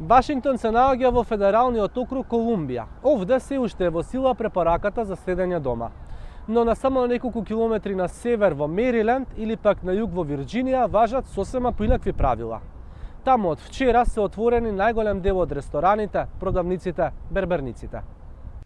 Вашингтон се наоѓа во федералниот округ Колумбија. Овде се уште е во сила препораката за седење дома. Но на само неколку километри на север во Мериленд или пак на југ во Вирџинија важат сосема поинакви правила. Таму од вчера се отворени најголем дел од рестораните, продавниците, берберниците.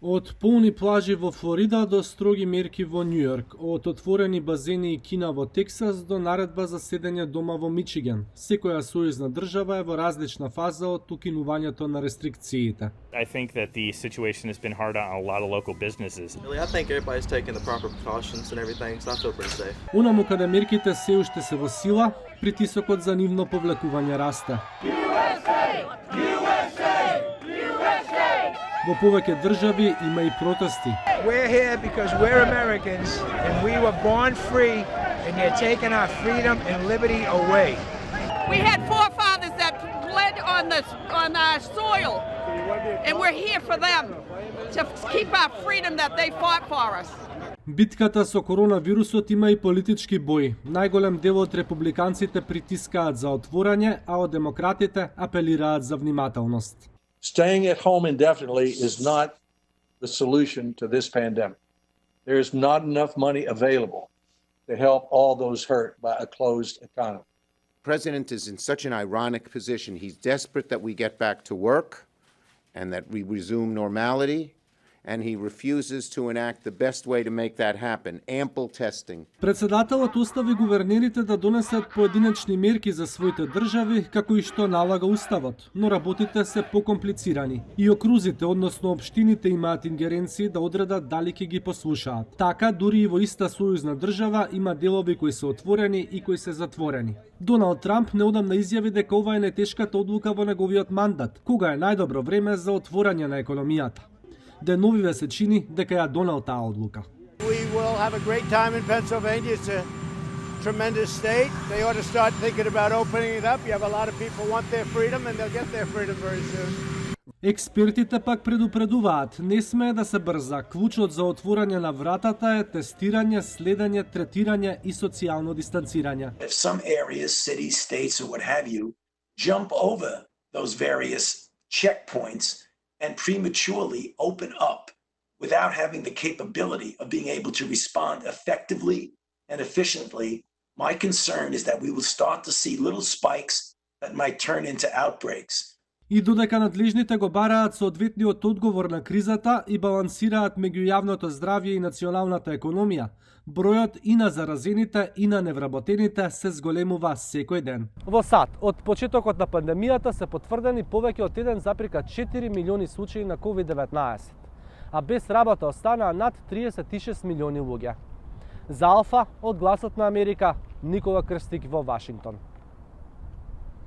Од полни плажи во Флорида до строги мерки во Њујорк, од отворени базени и кина во Тексас до наредба за седење дома во Мичиген. Секоја сојузна држава е во различна фаза од укинувањето на рестрикциите. I think that the situation has been hard on a lot of local businesses. Really, I think everybody's taking the proper precautions and everything, so I feel pretty safe. Онаму каде мерките се уште се во сила, притисокот за нивно повлекување расте. Во повеќе држави има и протести. We're here because we're Americans and we were born free and they're taking our freedom and liberty away. We had forefathers that bled on our soil and we're here for them to keep our freedom that they fought for us. Битката со коронавирусот има и политички бој. Најголем дел од републиканците притискаат за отворање, а од демократите апелираат за внимателност. Staying at home indefinitely is not the solution to this pandemic. There is not enough money available to help all those hurt by a closed economy. The president is in such an ironic position. He's desperate that we get back to work and that we resume normality, and he refuses to enact the best way to make that happen, ample testing. Председателот остави гувернерите да донесат поединечни мерки за своите држави, како и што налага уставот, но работите се покомплицирани. И окрузите, односно општините, имаат ингеренции да одредат дали ќе ги послушаат. Така, дури и во иста сојузна држава има делови кои се отворени и кои се затворени. Доналд Трамп неодамна изјави дека ова е најтешката одлука во неговиот мандат, кога е најдобро време за отворање на економијата. Деновиве се чини дека ја донел таа одлука. We will have a great time in Pennsylvania. It's a tremendous state. They ought to start thinking about opening it up. You have a lot of people want their freedom and they'll get their freedom very soon. Експертите пак предупредуваат, не смее да се брза. Клучот за отворање на вратата е тестирање, следење, третирање и социјално дистанцирање. If some areas, cities, states or what have you jump over those various checkpoints and prematurely open up without having the capability of being able to respond effectively and efficiently, my concern is that we will start to see little spikes that might turn into outbreaks. И додека надлежните го бараат соодветниот одговор на кризата и балансираат меѓу јавното здравје и националната економија, бројот и на заразените и на невработените се зголемува секој ден. Во САД, од почетокот на пандемијата се потврдени повеќе од 1,4 милиони случаи на COVID-19, а без работа останаа над 36 милиони луѓе. За Алфа, од Гласот на Америка, Никола Крстик во Вашингтон.